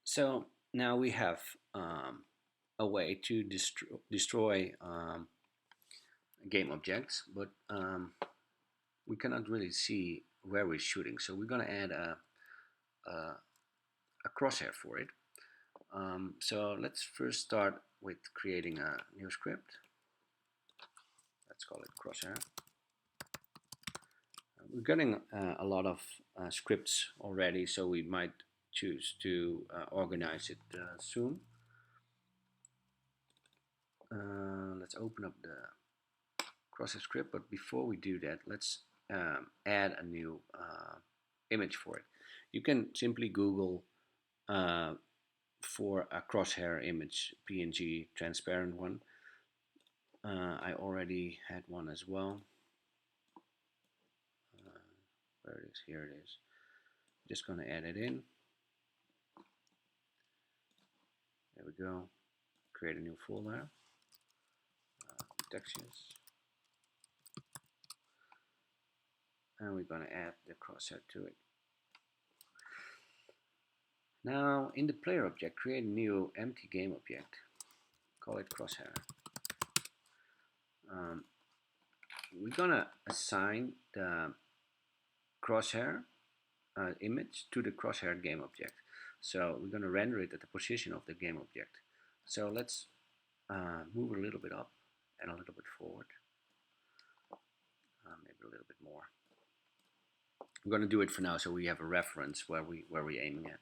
So now we have a way to destroy game objects, but we cannot really see where we're shooting. So we're going to add a, a crosshair for it. So let's first start with creating a new script. Let's call it Crosshair. We're getting a lot of scripts already, so we might choose to organize it soon. Let's open up the Crosshair script, but before we do that, let's add a new image for it. You can simply Google for a crosshair image, PNG transparent one. I already had one as well. Where it is, here it is. Just going to add it in. There we go. Create a new folder. Textures. And we're going to add the crosshair to it. Now in the player object, create a new empty game object. Call it crosshair. We're going to assign the crosshair image to the crosshair game object. So we're going to render it at the position of the game object. So let's move a little bit up and a little bit forward. Maybe a little bit more. I'm going to do it for now so we have a reference where we're aiming at.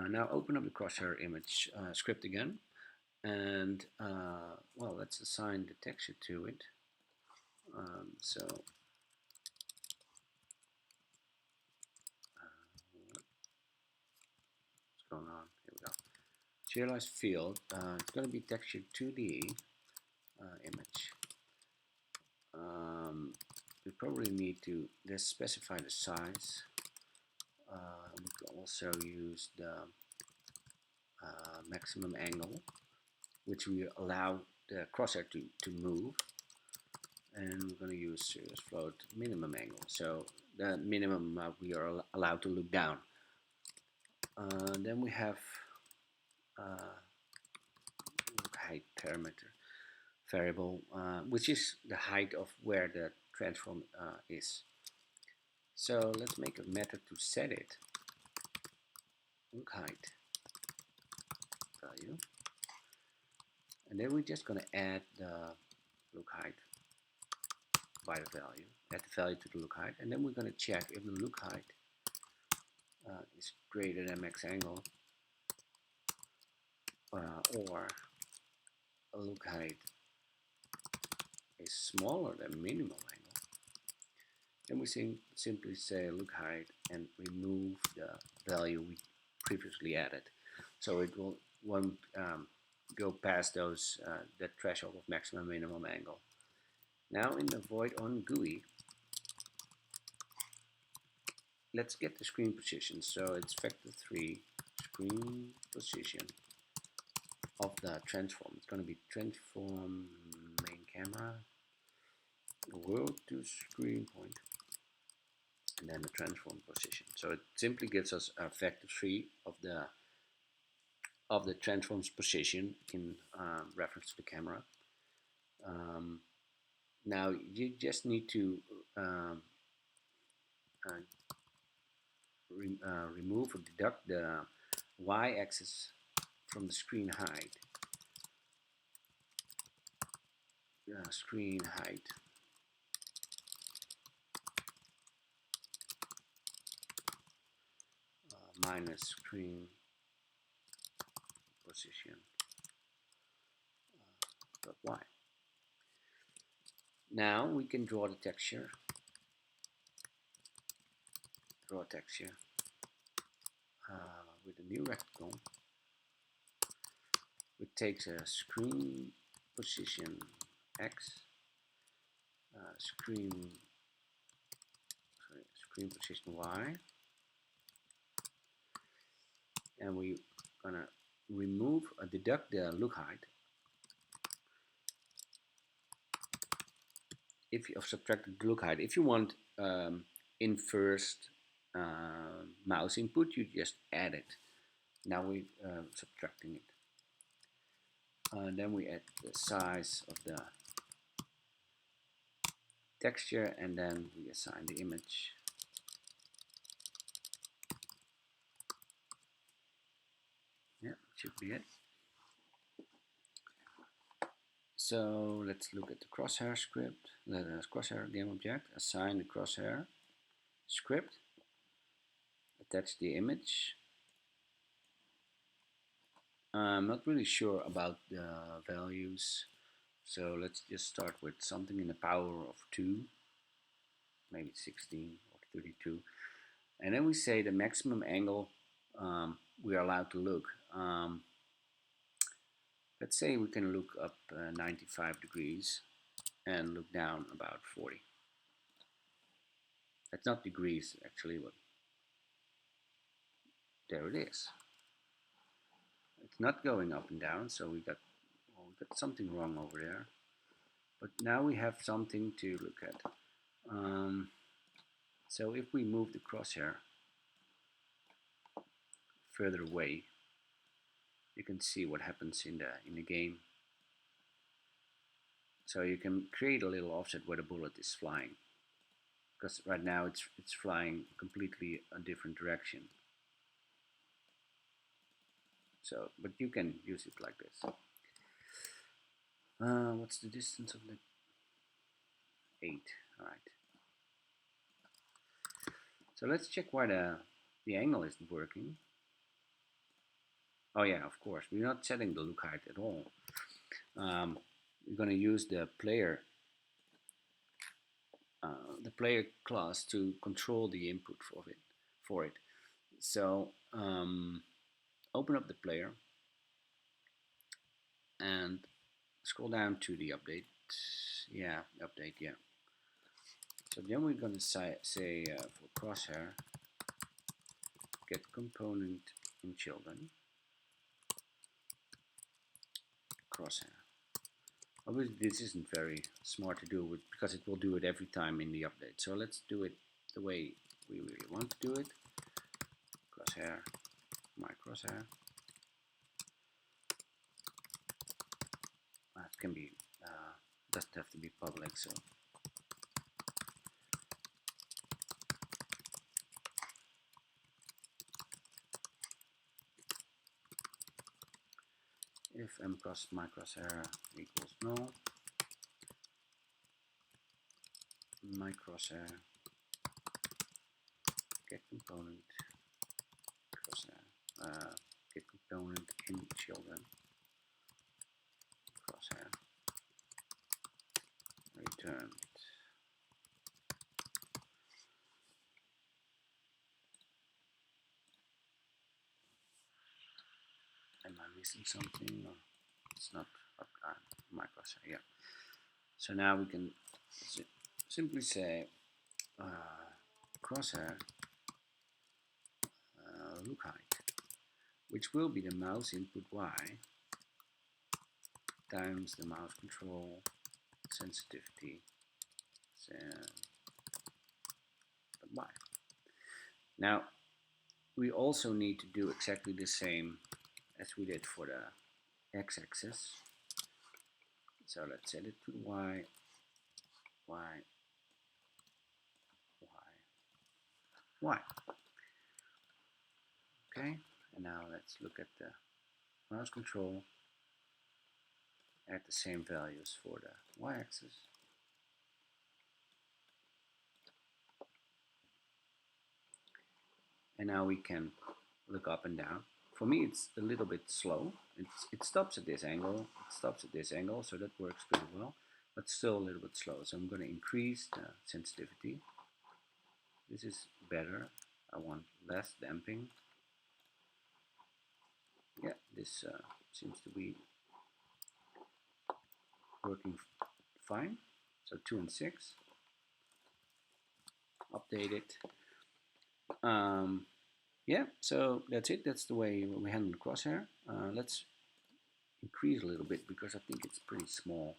Now open up the crosshair image script again, and well, let's assign the texture to it. So what's going on? Here we go. Serialized field. It's going to be textured 2D image. We probably need to just specify the size. We can also use the maximum angle, which we allow the crosshair to move. And we're going to use serious float minimum angle. So the minimum we are allowed to look down. Then we have height parameter variable, which is the height of where the transform is. So let's make a method to set it. Look height value, and then we're just going to add the look height by the value. Add the value to the look height, and then we're going to check if the look height is greater than max angle, or a look height is smaller than minimal angle. Then we simply say look height and remove the value we previously added, so it won't go past those that threshold of maximum minimum angle. Now in the void on GUI, let's get the screen position. So it's vector 3 screen position of the transform. It's going to be transform main camera, world to screen point, and then the transform position. So it simply gives us a vector 3 of the transform's position in reference to the camera. Now you just need to remove or deduct the y-axis from the screen height. Screen height minus screen position dot y. Now we can draw the texture. Draw texture with a new rectangle. It takes a screen position x, screen position y, and we're gonna remove or deduct the look height. If you have subtracted the look height, if you want in first mouse input, you just add it. Now we subtracting it. Then we add the size of the texture, and then we assign the image. Yeah, should be it. So let's look at the crosshair script. The crosshair game object. Assign the crosshair script. Attach the image. I'm not really sure about the values, so let's just start with something in the power of 2, maybe 16 or 32, and then we say the maximum angle we are allowed to look. Let's say we can look up 95 degrees and look down about 40. That's not degrees actually, but there it is. It's not going up and down, so we got something wrong over there. But now we have something to look at. So if we move the crosshair further away, you can see what happens in the game. So you can create a little offset where the bullet is flying, because right now it's flying completely a different direction. So, but you can use it like this. What's the distance of the 8? All right. So let's check why the angle isn't working. Oh yeah, of course, we're not setting the look height at all. We're going to use the player class to control the input for it. So open up the player and scroll down to the update. Yeah, update. Yeah. So then we're going to say for crosshair, get component in children, crosshair. Obviously this isn't very smart to do it because it will do it every time in the update. So let's do it the way we really want to do it. Crosshair, my crosshair. It can be, doesn't have to be public, so. If my crosshair equals null, my crosshair get component crosshair get component in children crosshair return it. Am I missing something? Or it's not my crosshair. Yeah. So now we can simply say crosshair look height, which will be the mouse input y times the mouse control sensitivity y. Now we also need to do exactly the same as we did for the x-axis. So let's set it to y, y, y, y. Okay, and now let's look at the mouse control, add the same values for the y-axis. And now we can look up and down. For me it's a little bit slow. It stops at this angle, so that works pretty well, but still a little bit slow. So I'm going to increase the sensitivity. This is better. I want less damping. Yeah, this seems to be working fine. So 2 and 6. Update it. Yeah, so that's it. That's the way we handle the crosshair. Let's increase a little bit because I think it's pretty small.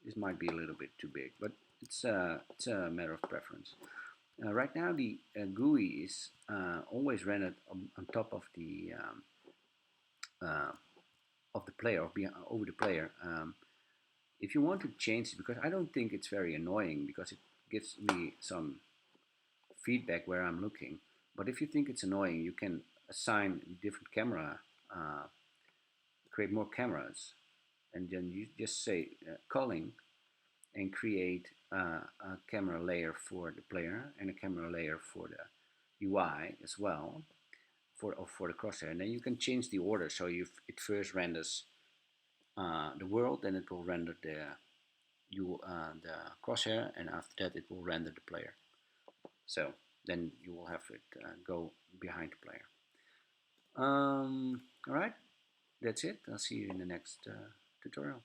This might be a little bit too big, but it's a matter of preference. Right now the GUI is always render on top uh, of the player, or over the player. If you want to change it, because I don't think it's very annoying, because it gives me some feedback where I'm looking. But if you think it's annoying, you can assign different camera, uh, create more cameras, and then you just say calling and create a camera layer for the player and a camera layer for the UI as well, for the crosshair. And then you can change the order. So it first renders the world, then it will render the crosshair, and after that it will render the player. So then you will have it go behind the player. All right, that's it. I'll see you in the next tutorial.